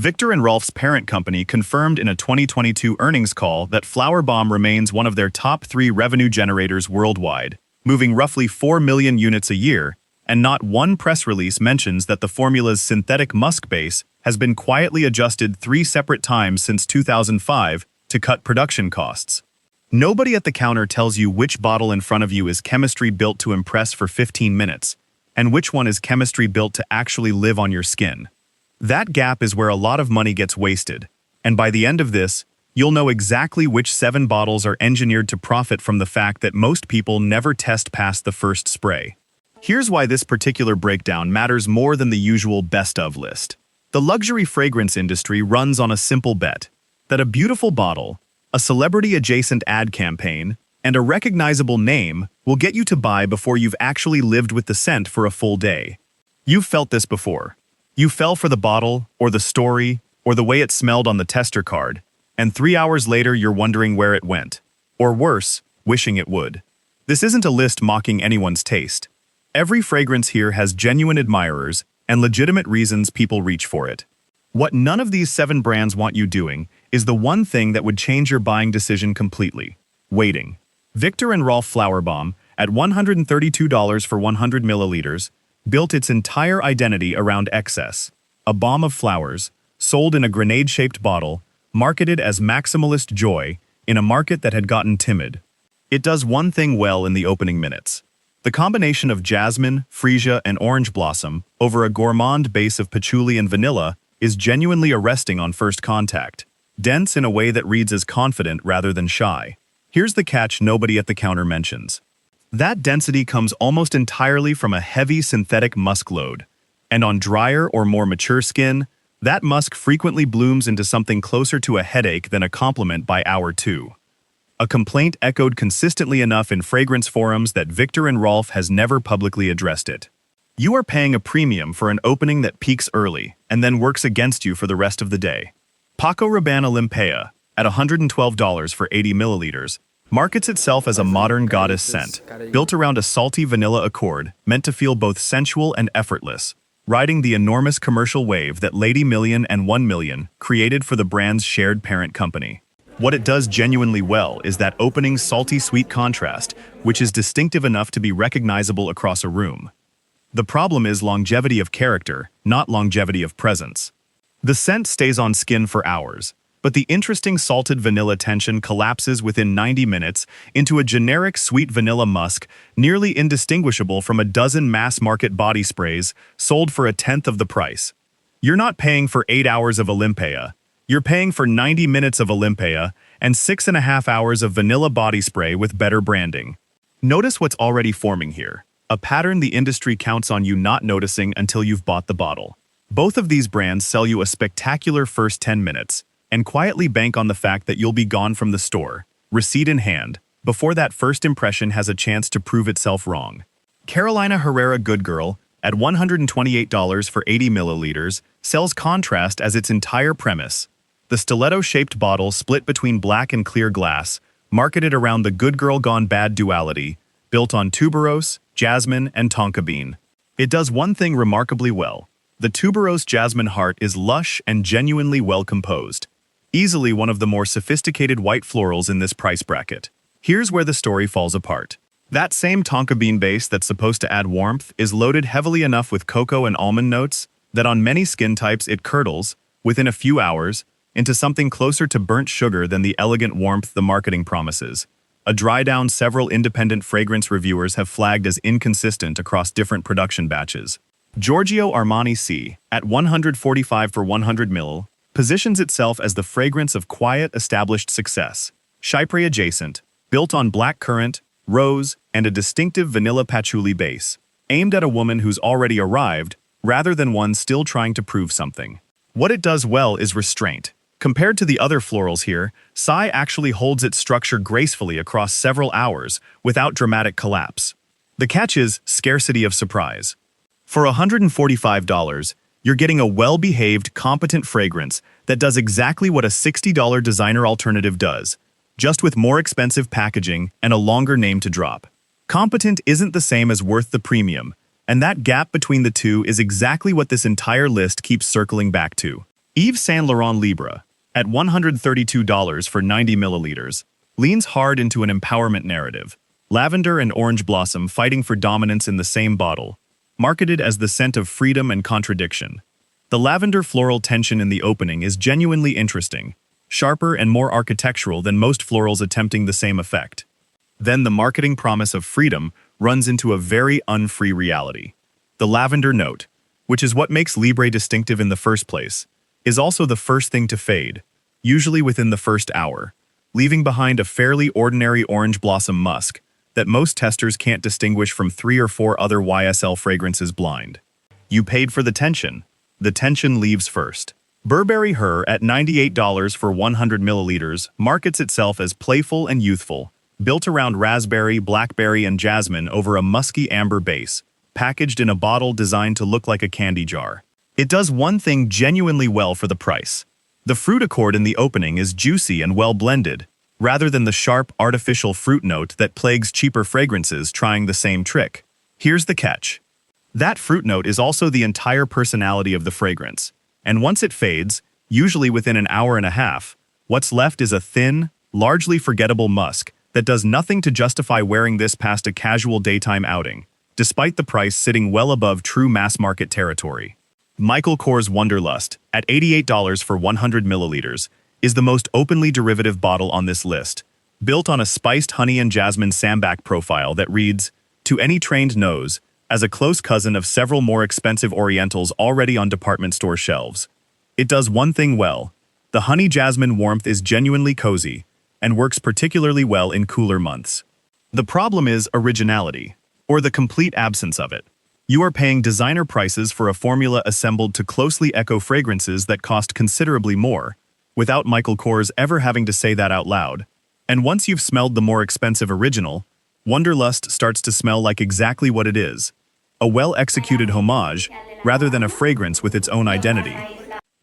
Viktor and Rolf's parent company confirmed in a 2022 earnings call that Flowerbomb remains one of their top 3 revenue generators worldwide, moving roughly 4 million units a year, and not one press release mentions that the formula's synthetic musk base has been quietly adjusted 3 separate times since 2005 to cut production costs. Nobody at the counter tells you which bottle in front of you is chemistry built to impress for 15 minutes, and which one is chemistry built to actually live on your skin. That gap is where a lot of money gets wasted, and by the end of this, you'll know exactly which 7 bottles are engineered to profit from the fact that most people never test past the first spray. Here's why this particular breakdown matters more than the usual best of list. The luxury fragrance industry runs on a simple bet that a beautiful bottle, a celebrity-adjacent ad campaign, and a recognizable name will get you to buy before you've actually lived with the scent for a full day. You've felt this before. You fell for the bottle, or the story, or the way it smelled on the tester card, and 3 hours later you're wondering where it went. Or worse, wishing it would. This isn't a list mocking anyone's taste. Every fragrance here has genuine admirers and legitimate reasons people reach for it. What none of these 7 brands want you doing is the one thing that would change your buying decision completely: waiting. Viktor and Rolf Flowerbomb, at $132 for 100 milliliters, built its entire identity around excess. A bomb of flowers, sold in a grenade-shaped bottle, marketed as maximalist joy in a market that had gotten timid. It does one thing well in the opening minutes. The combination of jasmine, freesia, and orange blossom over a gourmand base of patchouli and vanilla is genuinely arresting on first contact, dense in a way that reads as confident rather than shy. Here's the catch nobody at the counter mentions. That density comes almost entirely from a heavy synthetic musk load, and on drier or more mature skin, that musk frequently blooms into something closer to a headache than a compliment by hour 2. A complaint echoed consistently enough in fragrance forums that Viktor and Rolf has never publicly addressed it. You are paying a premium for an opening that peaks early and then works against you for the rest of the day. Paco Rabanne Olympéa, at $112 for 80 milliliters, markets itself as a modern goddess scent, built around a salty vanilla accord meant to feel both sensual and effortless, riding the enormous commercial wave that Lady Million and 1 Million created for the brand's shared parent company. What it does genuinely well is that opening salty-sweet contrast, which is distinctive enough to be recognizable across a room. The problem is longevity of character, not longevity of presence. The scent stays on skin for hours, but the interesting salted vanilla tension collapses within 90 minutes into a generic sweet vanilla musk nearly indistinguishable from a dozen mass-market body sprays sold for 1/10 of the price. You're not paying for 8 hours of Olympéa. You're paying for 90 minutes of Olympéa and 6.5 hours of vanilla body spray with better branding. Notice what's already forming here, a pattern the industry counts on you not noticing until you've bought the bottle. Both of these brands sell you a spectacular first 10 minutes, and quietly bank on the fact that you'll be gone from the store, receipt in hand, before that first impression has a chance to prove itself wrong. Carolina Herrera Good Girl, at $128 for 80 milliliters, sells contrast as its entire premise. The stiletto-shaped bottle split between black and clear glass, marketed around the good girl gone bad duality, built on tuberose, jasmine, and tonka bean. It does one thing remarkably well. The tuberose jasmine heart is lush and genuinely well composed. Easily one of the more sophisticated white florals in this price bracket. Here's where the story falls apart. That same tonka bean base that's supposed to add warmth is loaded heavily enough with cocoa and almond notes that on many skin types it curdles, within a few hours, into something closer to burnt sugar than the elegant warmth the marketing promises. A dry down several independent fragrance reviewers have flagged as inconsistent across different production batches. Giorgio Armani Si, at $145 for 100 ml, positions itself as the fragrance of quiet, established success, chypre adjacent, built on black currant, rose, and a distinctive vanilla patchouli base, aimed at a woman who's already arrived, rather than one still trying to prove something. What it does well is restraint. Compared to the other florals here, Si actually holds its structure gracefully across several hours without dramatic collapse. The catch is scarcity of surprise. For $145, you're getting a well-behaved, competent fragrance that does exactly what a $60 designer alternative does, just with more expensive packaging and a longer name to drop. Competent isn't the same as worth the premium, and that gap between the two is exactly what this entire list keeps circling back to. Yves Saint Laurent Libre, at $132 for 90 milliliters, leans hard into an empowerment narrative. Lavender and orange blossom fighting for dominance in the same bottle, marketed as the scent of freedom and contradiction. The lavender floral tension in the opening is genuinely interesting, sharper and more architectural than most florals attempting the same effect. Then the marketing promise of freedom runs into a very unfree reality. The lavender note, which is what makes Libre distinctive in the first place, is also the first thing to fade, usually within the first hour, leaving behind a fairly ordinary orange blossom musk that most testers can't distinguish from 3 or 4 other YSL fragrances blind. You paid for the tension leaves first. Burberry Her at $98 for 100 milliliters markets itself as playful and youthful, built around raspberry, blackberry, and jasmine over a musky amber base, packaged in a bottle designed to look like a candy jar. It does one thing genuinely well for the price. The fruit accord in the opening is juicy and well blended, rather than the sharp, artificial fruit note that plagues cheaper fragrances trying the same trick. Here's the catch. That fruit note is also the entire personality of the fragrance, and once it fades, usually within an hour and a half, what's left is a thin, largely forgettable musk that does nothing to justify wearing this past a casual daytime outing, despite the price sitting well above true mass-market territory. Michael Kors Wonderlust, at $88 for 100 milliliters, is the most openly derivative bottle on this list, built on a spiced honey and jasmine sambac profile that reads, "To any trained nose," as a close cousin of several more expensive Orientals already on department store shelves. It does one thing well. The honey jasmine warmth is genuinely cozy and works particularly well in cooler months. The problem is originality, or the complete absence of it. You are paying designer prices for a formula assembled to closely echo fragrances that cost considerably more, without Michael Kors ever having to say that out loud. And once you've smelled the more expensive original, Wonderlust starts to smell like exactly what it is, a well-executed homage rather than a fragrance with its own identity.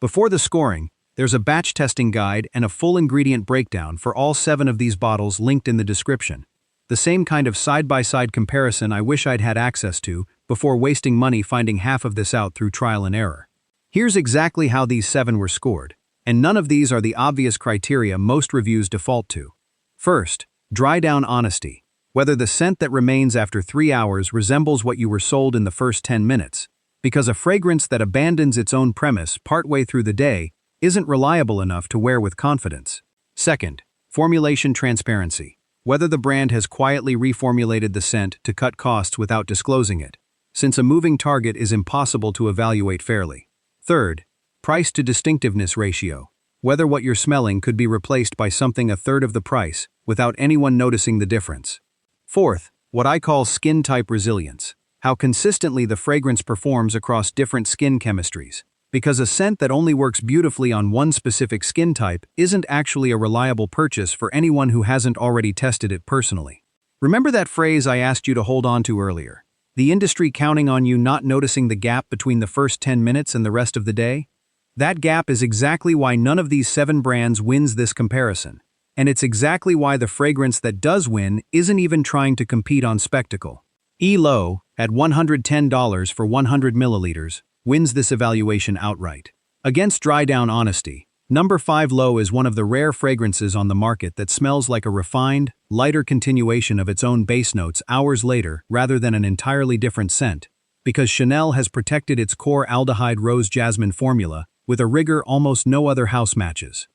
Before the scoring, there's a batch testing guide and a full ingredient breakdown for all 7 of these bottles linked in the description. The same kind of side-by-side comparison I wish I'd had access to before wasting money finding half of this out through trial and error. Here's exactly how these 7 were scored, and none of these are the obvious criteria most reviews default to. First, dry down honesty. Whether the scent that remains after 3 hours resembles what you were sold in the first 10 minutes, because a fragrance that abandons its own premise partway through the day isn't reliable enough to wear with confidence. Second, formulation transparency. Whether the brand has quietly reformulated the scent to cut costs without disclosing it, since a moving target is impossible to evaluate fairly. Third, price to distinctiveness ratio. Whether what you're smelling could be replaced by something a third of the price without anyone noticing the difference. Fourth, what I call skin type resilience. How consistently the fragrance performs across different skin chemistries. Because a scent that only works beautifully on one specific skin type isn't actually a reliable purchase for anyone who hasn't already tested it personally. Remember that phrase I asked you to hold on to earlier? The industry counting on you not noticing the gap between the first 10 minutes and the rest of the day? That gap is exactly why none of these 7 brands wins this comparison. And it's exactly why the fragrance that does win isn't even trying to compete on spectacle. ELO, at $110 for 100 milliliters, wins this evaluation outright. Against dry down honesty, number 5 Low is one of the rare fragrances on the market that smells like a refined, lighter continuation of its own base notes hours later rather than an entirely different scent, because Chanel has protected its core aldehyde rose jasmine formula with a rigor almost no other house matches.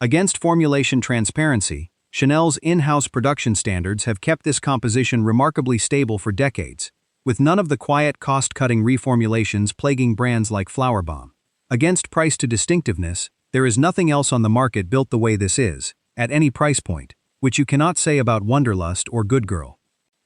Against formulation transparency, Chanel's in-house production standards have kept this composition remarkably stable for decades, with none of the quiet cost-cutting reformulations plaguing brands like Flowerbomb. Against price to distinctiveness, there is nothing else on the market built the way this is, at any price point, which you cannot say about Wonderlust or Good Girl.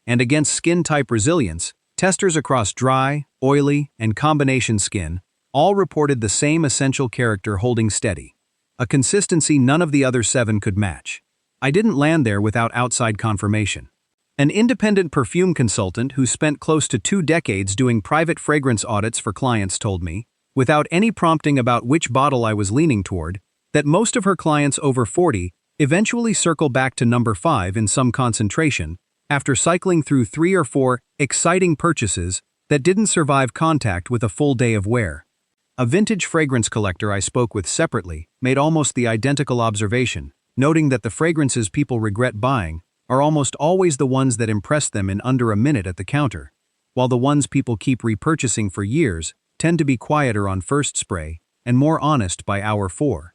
And against skin-type resilience, testers across dry, oily, and combination skin all reported the same essential character holding steady. A consistency none of the other 7 could match. I didn't land there without outside confirmation. An independent perfume consultant who spent close to 2 decades doing private fragrance audits for clients told me, without any prompting about which bottle I was leaning toward, that most of her clients over 40 eventually circle back to number 5 in some concentration after cycling through 3 or 4 exciting purchases that didn't survive contact with a full day of wear. A vintage fragrance collector I spoke with separately made almost the identical observation, noting that the fragrances people regret buying are almost always the ones that impress them in under a minute at the counter, while the ones people keep repurchasing for years tend to be quieter on first spray and more honest by hour 4.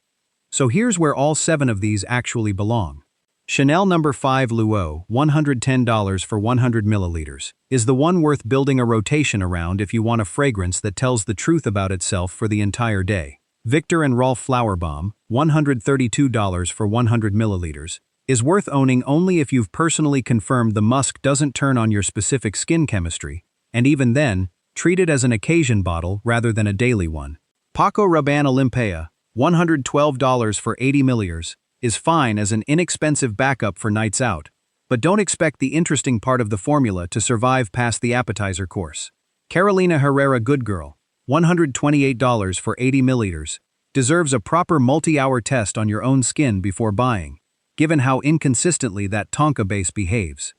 So here's where all 7 of these actually belong. Chanel No. 5 Luo, $110 for 100 milliliters, is the one worth building a rotation around if you want a fragrance that tells the truth about itself for the entire day. Viktor and Rolf Flowerbomb, $132 for 100 milliliters, is worth owning only if you've personally confirmed the musk doesn't turn on your specific skin chemistry, and even then, treat it as an occasion bottle rather than a daily one. Paco Rabanne Olympéa, $112 for 80 milliliters, is fine as an inexpensive backup for nights out, but don't expect the interesting part of the formula to survive past the appetizer course. Carolina Herrera Good Girl, $128 for 80 milliliters, deserves a proper multi-hour test on your own skin before buying, given how inconsistently that tonka base behaves.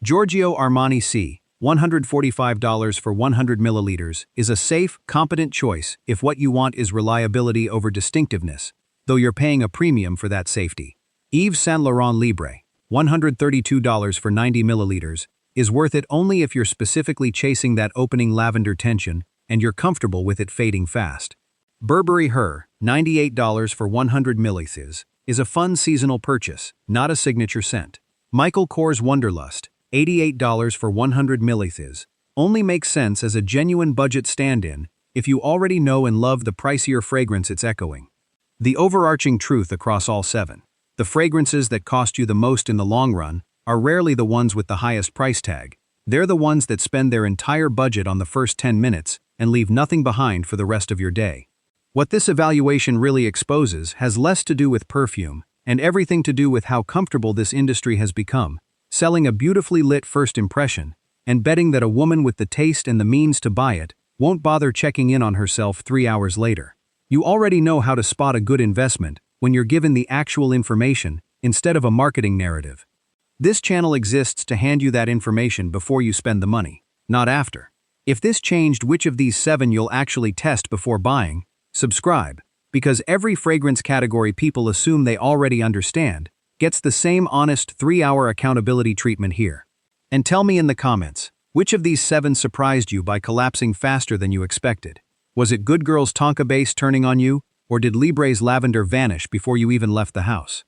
Giorgio Armani Si, $145 for 100 milliliters, is a safe, competent choice if what you want is reliability over distinctiveness, though you're paying a premium for that safety. Yves Saint Laurent Libre, $132 for 90 milliliters, is worth it only if you're specifically chasing that opening lavender tension and you're comfortable with it fading fast. Burberry Her, $98 for 100 milliliters, is a fun seasonal purchase, not a signature scent. Michael Kors Wonderlust, $88 for 100 milliliters, only makes sense as a genuine budget stand-in if you already know and love the pricier fragrance it's echoing. The overarching truth across all 7: the fragrances that cost you the most in the long run are rarely the ones with the highest price tag. They're the ones that spend their entire budget on the first 10 minutes and leave nothing behind for the rest of your day. What this evaluation really exposes has less to do with perfume and everything to do with how comfortable this industry has become, selling a beautifully lit first impression and betting that a woman with the taste and the means to buy it won't bother checking in on herself 3 hours later. You already know how to spot a good investment when you're given the actual information instead of a marketing narrative. This channel exists to hand you that information before you spend the money, not after. If this changed which of these 7 you'll actually test before buying, subscribe, because every fragrance category people assume they already understand gets the same honest 3-hour accountability treatment here. And tell me in the comments, which of these 7 surprised you by collapsing faster than you expected? Was it Good Girl's tonka base turning on you, or did Libre's lavender vanish before you even left the house?